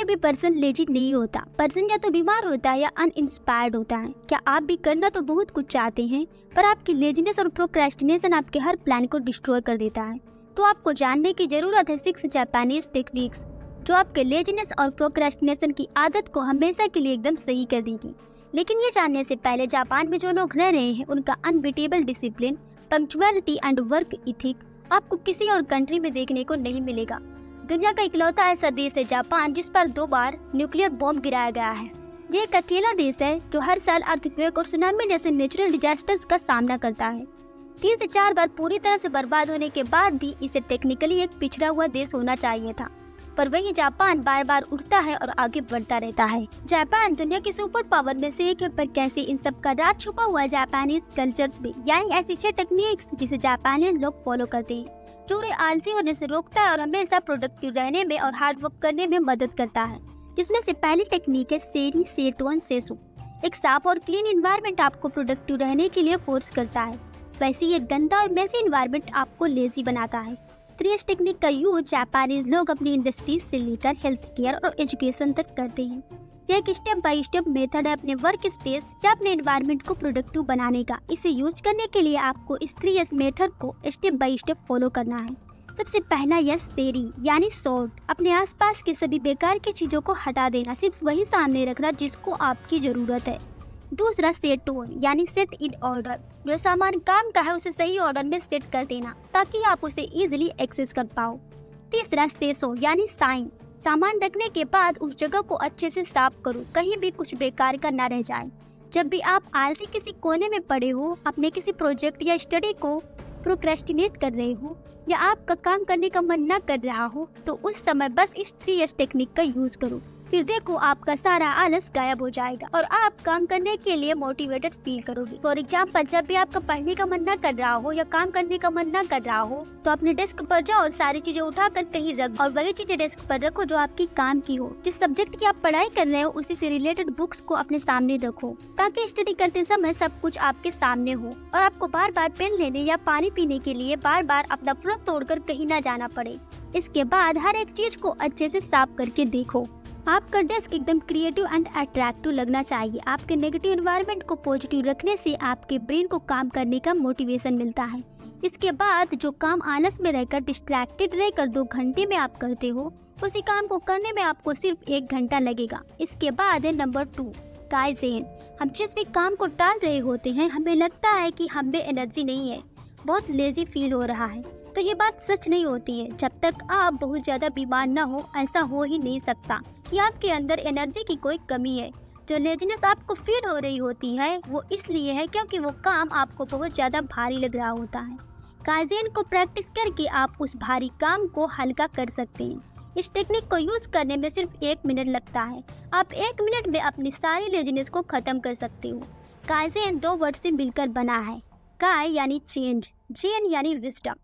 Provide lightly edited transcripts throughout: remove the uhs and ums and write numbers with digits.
कोई भी person lazy नहीं होता। पर्सन या तो बीमार होता है या अनइंस्पायर्ड होता है। क्या आप भी करना तो बहुत कुछ चाहते हैं, पर आपकी लेजीनेस और प्रोक्रेस्टिनेशन आपके हर प्लान को डिस्ट्रॉय कर देता है। तो आपको जानने की जरूरत है 6 जापानीज टेक्निक्स जो आपके लेजीनेस और प्रोक्रेस्टिनेशन की आदत को हमेशा के लिए एकदम सही कर देगी। लेकिन ये जानने से पहले, जापान में जो लोग रह रहे हैं उनका unbeatable discipline, punctuality and work ethic आपको किसी और कंट्री में देखने को नहीं मिलेगा। दुनिया का इकलौता ऐसा देश है जापान जिस पर 2 बार न्यूक्लियर बॉम्ब गिराया गया है। ये एक अकेला देश है जो हर साल अर्थक्वेक और सुनामी जैसे नेचुरल डिजास्टर्स का सामना करता है। 3 से 4 बार पूरी तरह से बर्बाद होने के बाद भी इसे टेक्निकली एक पिछड़ा हुआ देश होना चाहिए था, पर वही जापान बार बार उठता है और आगे बढ़ता रहता है। जापान दुनिया की सुपर पावर में से एक है, पर कैसे इन सब का राज छुपा हुआ है जापानीज कल्चर्स में, यानी ऐसी 6 टेक्निक्स जिसे जापानीज लोग फॉलो करते हैं, जो उन्हें आलसी होने से रोकता है और हमेशा प्रोडक्टिव रहने में और हार्ड वर्क करने में मदद करता है। जिसमें से पहली टेक्निक है सेरी सेटोन सेसु। एक साफ और क्लीन एनवायरनमेंट आपको प्रोडक्टिव रहने के लिए फोर्स करता है, वैसे ही एक गंदा और मेसी एनवायरनमेंट आपको लेजी बनाता है। इस टेक्निक का यूज जापानीज लोग अपनी इंडस्ट्रीज से लेकर हेल्थ केयर और एजुकेशन तक करते हैं। यह एक स्टेप बाय स्टेप मेथड है अपने वर्क स्पेस या अपने एनवायरनमेंट को प्रोडक्टिव बनाने का। इसे यूज करने के लिए आपको इस 3S मेथड को स्टेप बाय स्टेप फॉलो करना है। सबसे पहला यस सेरी यानी सॉर्ट, अपने आसपास के सभी बेकार की चीजों को हटा देना, सिर्फ वही सामने रखना जिसको आपकी जरूरत है। दूसरा सेटोन यानी सेट इन ऑर्डर, जो सामान काम का है उसे सही ऑर्डर में सेट कर देना ताकि आप उसे इजीली एक्सेस कर पाओ। तीसरा सेसो यानी साइन, सामान रखने के बाद उस जगह को अच्छे से साफ करो, कहीं भी कुछ बेकार का ना रह जाए। जब भी आप आलसी किसी कोने में पड़े हो, अपने किसी प्रोजेक्ट या स्टडी को प्रोक्रेस्टिनेट कर रहे हो या आपका काम करने का मन न कर रहा हो, तो उस समय बस इस 3S टेक्निक का यूज करो। फिर देखो आपका सारा आलस गायब हो जाएगा और आप काम करने के लिए मोटिवेटेड फील करोगे। फॉर एग्जाम्पल, जब भी आपका पढ़ने का मन न कर रहा हो या काम करने का मन न कर रहा हो, तो अपने डेस्क पर जाओ और सारी चीजें उठाकर कहीं रख, और वही चीजें डेस्क पर रखो जो आपकी काम की हो। जिस सब्जेक्ट की आप पढ़ाई कर रहे हो उसी से रिलेटेड बुक्स को अपने सामने रखो, ताकि स्टडी करते समय सब कुछ आपके सामने हो और आपको बार बार पेन लेने या पानी पीने के लिए बार बार अपना फ्रंट तोड़कर कहीं न जाना पड़े। इसके बाद हर एक चीज को अच्छे से साफ करके देखो। आपका डेस्क एकदम क्रिएटिव एंड अट्रैक्टिव लगना चाहिए। आपके नेगेटिव एनवायरनमेंट को पॉजिटिव रखने से आपके ब्रेन को काम करने का मोटिवेशन मिलता है। इसके बाद जो काम आलस में रहकर डिस्ट्रैक्टेड रहकर 2 घंटे में आप करते हो, उसी काम को करने में आपको सिर्फ 1 घंटा लगेगा। इसके बाद है नंबर 2 काइजेन। हम जिस भी काम को टाल रहे होते हैं, हमें लगता है कि हम में एनर्जी नहीं है, बहुत लेजी फील हो रहा है, तो ये बात सच नहीं होती है। जब तक आप बहुत ज्यादा बीमार न हो, ऐसा हो ही नहीं सकता कि आपके अंदर एनर्जी की कोई कमी है। जो लेजीनेस आपको फील हो रही होती है वो इसलिए है क्योंकि वो काम आपको बहुत ज्यादा भारी लग रहा होता है। काइजेन को प्रैक्टिस करके आप उस भारी काम को हल्का कर सकते हैं। इस टेक्निक को यूज करने में सिर्फ 1 मिनट लगता है। आप 1 मिनट में अपनी सारी लेजीनेस को खत्म कर सकते हो। काइजेन 2 वर्ड से मिलकर बना है, काय यानी चेंज, जेन यानी विजडम,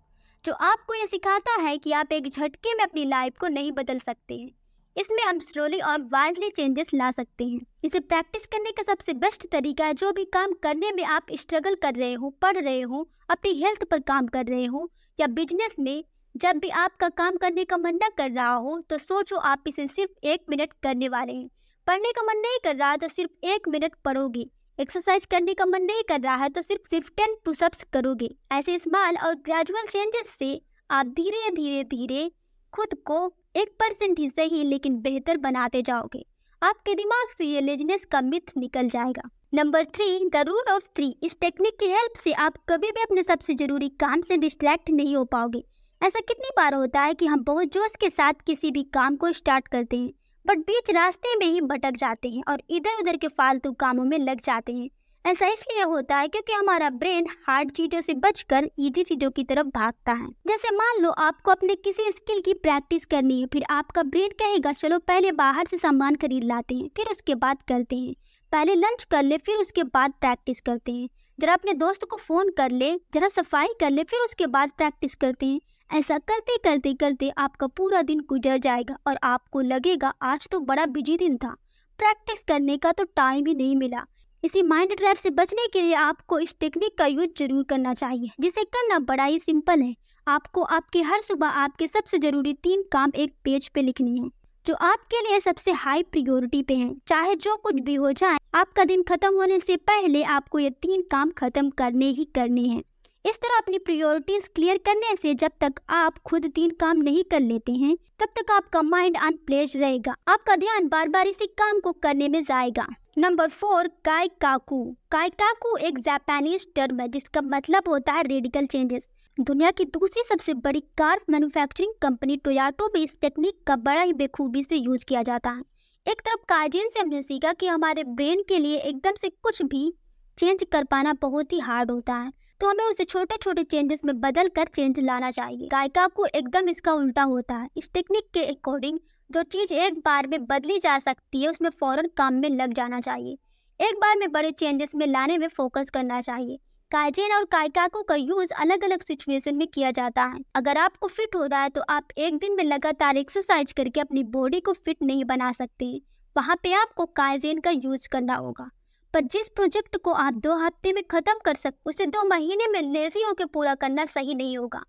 जो आपको ये सिखाता है कि आप एक झटके में अपनी लाइफ को नहीं बदल सकते हैं। इसमें हम स्लोली और वाइजली चेंजेस ला सकते हैं। इसे प्रैक्टिस करने का सबसे बेस्ट तरीका है, जो भी काम करने में आप स्ट्रगल कर रहे हो, पढ़ रहे हो, अपनी हेल्थ पर काम कर रहे हो या बिजनेस में, जब भी आपका काम करने का मन न कर रहा हो, तो सोचो आप इसे सिर्फ 1 मिनट करने वाले हैं। पढ़ने का मन नहीं कर रहा तो सिर्फ 1 मिनट पढ़ोगे। एक्सरसाइज करने का मन नहीं कर रहा है तो सिर्फ 10 पुशअप्स करोगे। ऐसे स्मॉल और ग्रेजुअल चेंजेस से आप धीरे धीरे धीरे खुद को 1% ही सही लेकिन बेहतर बनाते जाओगे। आपके दिमाग से ये लेजीनेस का मिथ निकल जाएगा। Number 3 the rule of 3। इस टेक्निक की हेल्प से आप कभी भी अपने सबसे जरूरी काम से डिस्ट्रैक्ट नहीं हो पाओगे। ऐसा कितनी बार होता है कि हम बहुत जोश के साथ किसी भी काम को स्टार्ट करते हैं, बट बीच रास्ते में ही भटक जाते हैं और इधर उधर के फालतू कामों में लग जाते हैं। ऐसा इसलिए होता है क्योंकि हमारा ब्रेन हार्ड चीजों से बचकर इजी चीजों की तरफ भागता है। जैसे मान लो आपको अपने किसी स्किल की प्रैक्टिस करनी है, फिर आपका ब्रेन कहेगा चलो पहले बाहर से सामान खरीद लाते हैं, फिर उसके बाद करते हैं। पहले लंच कर ले, फिर उसके बाद प्रैक्टिस करते हैं। जरा अपने दोस्त को फोन कर ले, जरा सफाई कर ले, फिर उसके बाद प्रैक्टिस करते हैं। ऐसा करते करते करते आपका पूरा दिन गुजर जाएगा और आपको लगेगा आज तो बड़ा बिजी दिन था, प्रैक्टिस करने का तो टाइम ही नहीं मिला। इसी माइंड ट्रैप से बचने के लिए आपको इस टेक्निक का यूज जरूर करना चाहिए, जिसे करना बड़ा ही सिंपल है। आपको आपके हर सुबह आपके सबसे जरूरी 3 काम एक पेज पे लिखने हैं, जो आपके लिए सबसे हाई प्रायोरिटी पे हैं। चाहे जो कुछ भी हो जाए, आपका दिन खत्म होने से पहले आपको ये 3 काम खत्म करने ही करने हैं। इस तरह अपनी प्रायोरिटीज क्लियर करने से जब तक आप खुद 3 काम नहीं कर लेते हैं, तब तक आपका माइंड अनप्लेज रहेगा। आपका ध्यान बार बार इसी काम को करने में जाएगा। नंबर 4, काइकाकू। काइकाकू एक जापानीज टर्म है जिसका मतलब होता है रेडिकल चेंजेस। दुनिया की दूसरी सबसे बड़ी कार मैन्युफैक्चरिंग कंपनी टोयोटा में इस टेक्निक का बड़ा ही बेखूबी से यूज किया जाता है। एक तरफ काइजेन से हमने सीखा कि हमारे ब्रेन के लिए एकदम से कुछ भी चेंज कर पाना बहुत ही हार्ड होता है, तो हमें उसे छोटे छोटे चेंजेस में बदल कर चेंज लाना चाहिए। काइकाकू एकदम इसका उल्टा होता है। इस टेक्निक के अकॉर्डिंग जो चीज एक बार में बदली जा सकती है उसमें फौरन काम में लग जाना चाहिए। एक बार में बड़े चेंजेस में लाने में फोकस करना चाहिए। काइजेन और काइकाकू का यूज अलग अलग सिचुएशन में किया जाता है। अगर आपको फिट हो रहा है तो आप एक दिन में लगातार एक्सरसाइज करके अपनी बॉडी को फिट नहीं बना सकते, वहाँ पे आपको काइजेन का यूज करना होगा। पर जिस प्रोजेक्ट को आप 2 हफ्ते में खत्म कर सकते उसे 2 महीने में लेजी होकर पूरा करना सही नहीं होगा।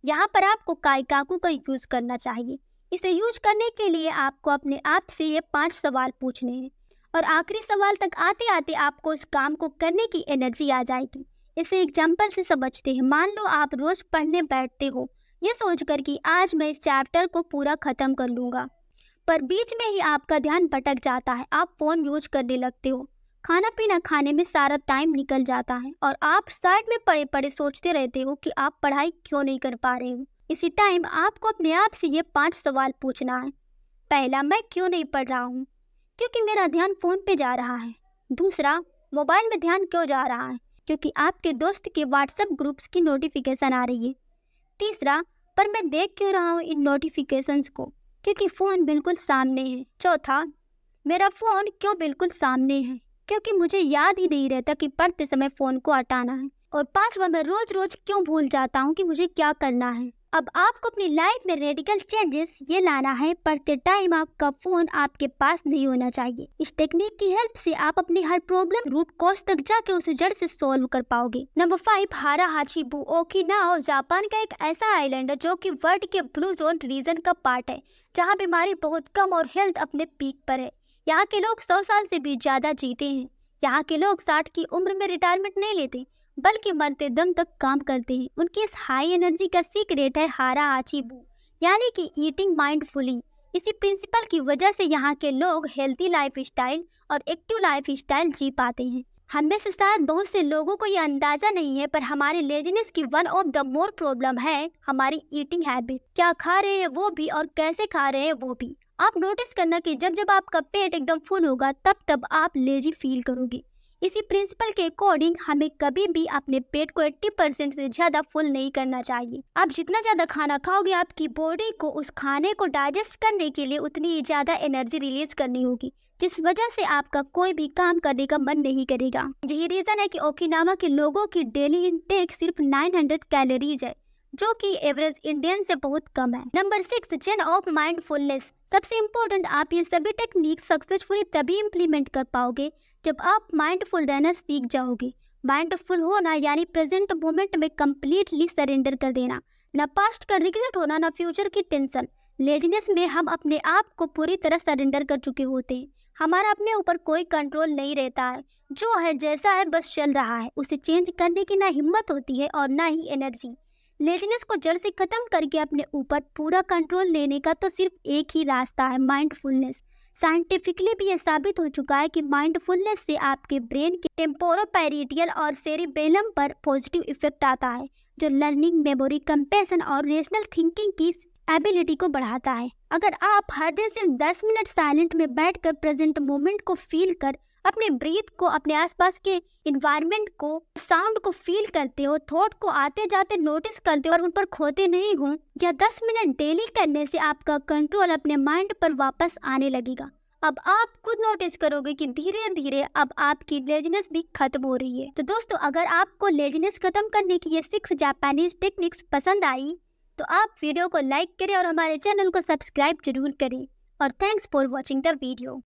यहाँ पर आपको काइकाकू का यूज करना चाहिए। इसे यूज करने के लिए आपको अपने आप से ये 5 सवाल पूछने हैं और आखिरी सवाल तक आते आते आपको उस काम को करने की एनर्जी आ जाएगी। इसे एग्जाम्पल से समझते हैं। मान लो आप रोज पढ़ने बैठते हो ये सोचकर कि आज मैं इस चैप्टर को पूरा खत्म कर लूँगा, पर बीच में ही आपका ध्यान भटक जाता है। आप फ़ोन यूज करने लगते हो, खाना पीना खाने में सारा टाइम निकल जाता है और आप साइड में पड़े पड़े सोचते रहते हो कि आप पढ़ाई क्यों नहीं कर पा रहे हो। इसी टाइम आपको अपने आप से ये 5 सवाल पूछना है। पहला, मैं क्यों नहीं पढ़ रहा हूँ? क्योंकि मेरा ध्यान फ़ोन पे जा रहा है। दूसरा, मोबाइल में ध्यान क्यों जा रहा है? क्योंकि आपके दोस्त के व्हाट्सएप ग्रुप्स की नोटिफिकेशन आ रही है। तीसरा, पर मैं देख क्यों रहा हूँ इन नोटिफिकेशंस को? क्योंकि फ़ोन बिल्कुल सामने है। चौथा, मेरा फ़ोन क्यों बिल्कुल सामने है? क्योंकि मुझे याद ही नहीं रहता कि पढ़ते समय फ़ोन को हटाना है। और 5वां, मैं रोज रोज क्यों भूल जाता हूँ कि मुझे क्या करना है? अब आपको अपनी लाइफ में रेडिकल चेंजेस ये लाना है, पढ़ते टाइम आपका फ़ोन आपके पास नहीं होना चाहिए। इस टेक्निक की हेल्प से आप अपनी हर प्रॉब्लम रूट कॉज तक जाके उसे जड़ से सॉल्व कर पाओगे। नंबर 5, हारा हाचिबू। ओकिनावा जापान का एक ऐसा आइलैंड है जो कि वर्ल्ड के ब्लू जोन रीजन का पार्ट है, जहाँ बीमारी बहुत कम और हेल्थ अपने पीक पर है। यहाँ के लोग 100 साल से भी ज़्यादा जीते हैं। यहाँ के लोग 60 की उम्र में रिटायरमेंट नहीं लेते, बल्कि मरते दम तक काम करते हैं। उनकी इस हाई एनर्जी का सीक्रेट है हारा हाचिबू, यानी कि ईटिंग माइंडफुली। इसी प्रिंसिपल की वजह से यहाँ के लोग हेल्थी लाइफ स्टाइल और एक्टिव लाइफ स्टाइल जी पाते हैं। हमें से शायद बहुत से लोगों को यह अंदाजा नहीं है, पर हमारे लेजीनेस की one of the more problem है हमारी ईटिंग हैबिट। क्या खा रहे हैं वो भी और कैसे खा रहे हैं वो भी। आप नोटिस करना कि जब जब आपका पेट एकदम फुल होगा तब तब आप लेजी फील करोगे। इसी प्रिंसिपल के अकॉर्डिंग हमें कभी भी अपने पेट को 80% से ज़्यादा फुल नहीं करना चाहिए। आप जितना ज़्यादा खाना खाओगे आपकी बॉडी को उस खाने को डाइजेस्ट करने के लिए उतनी ही ज़्यादा एनर्जी रिलीज करनी होगी, जिस वजह से आपका कोई भी काम करने का मन नहीं करेगा। यही रीज़न है कि ओकिनावा के लोगों की डेली इंटेक सिर्फ 900 कैलोरीज है, जो कि एवरेज इंडियन से बहुत कम है। Number 6, chain of mindfulness. सबसे इम्पोर्टेंट, आप ये सभी टेक्निक सक्सेसफुली तभी इम्प्लीमेंट कर पाओगे जब आप माइंडफुल रहना सीख जाओगे। माइंडफुल होना यानी प्रेजेंट मोमेंट में कंप्लीटली सरेंडर कर देना, ना पास्ट का रिग्रेट होना, ना फ्यूचर की टेंशन। लेजीनेस में हम अपने आप को पूरी तरह सरेंडर कर चुके होते हैं। हमारा अपने ऊपर कोई कंट्रोल नहीं रहता है, जो है जैसा है बस चल रहा है। उसे चेंज करने की ना हिम्मत होती है और ना ही एनर्जी। लेजीनेस को जड़ से खत्म करके अपने ऊपर पूरा कंट्रोल लेने का तो सिर्फ एक ही रास्ता है, माइंडफुलनेस। साइंटिफिकली भी यह साबित हो चुका है कि माइंडफुलनेस से आपके ब्रेन के टेम्पोरोपैरिटियल और सेरिबेलम पर पॉजिटिव इफेक्ट आता है, जो लर्निंग, मेमोरी, कंपेशन और रेशनल थिंकिंग की एबिलिटी को बढ़ाता है। अगर आप हर दिन सिर्फ 10 मिनट साइलेंट में बैठकर प्रेजेंट मोमेंट को फील कर अपने ब्रीथ को, अपने आसपास के इन्वायरमेंट को, साउंड को फील करते हो, थॉट को आते जाते नोटिस करते हो और उन पर खोते नहीं हो, या 10 मिनट डेली करने से आपका कंट्रोल अपने माइंड पर वापस आने लगेगा। अब आप खुद नोटिस करोगे कि धीरे धीरे अब आपकी लेजीनेस भी खत्म हो रही है। तो दोस्तों, अगर आपको लेजीनेस खत्म करने की ये 6 जापानीज टेक्निक्स पसंद आई तो आप वीडियो को लाइक करें और हमारे चैनल को सब्सक्राइब जरूर करें। और thanks for watching the video.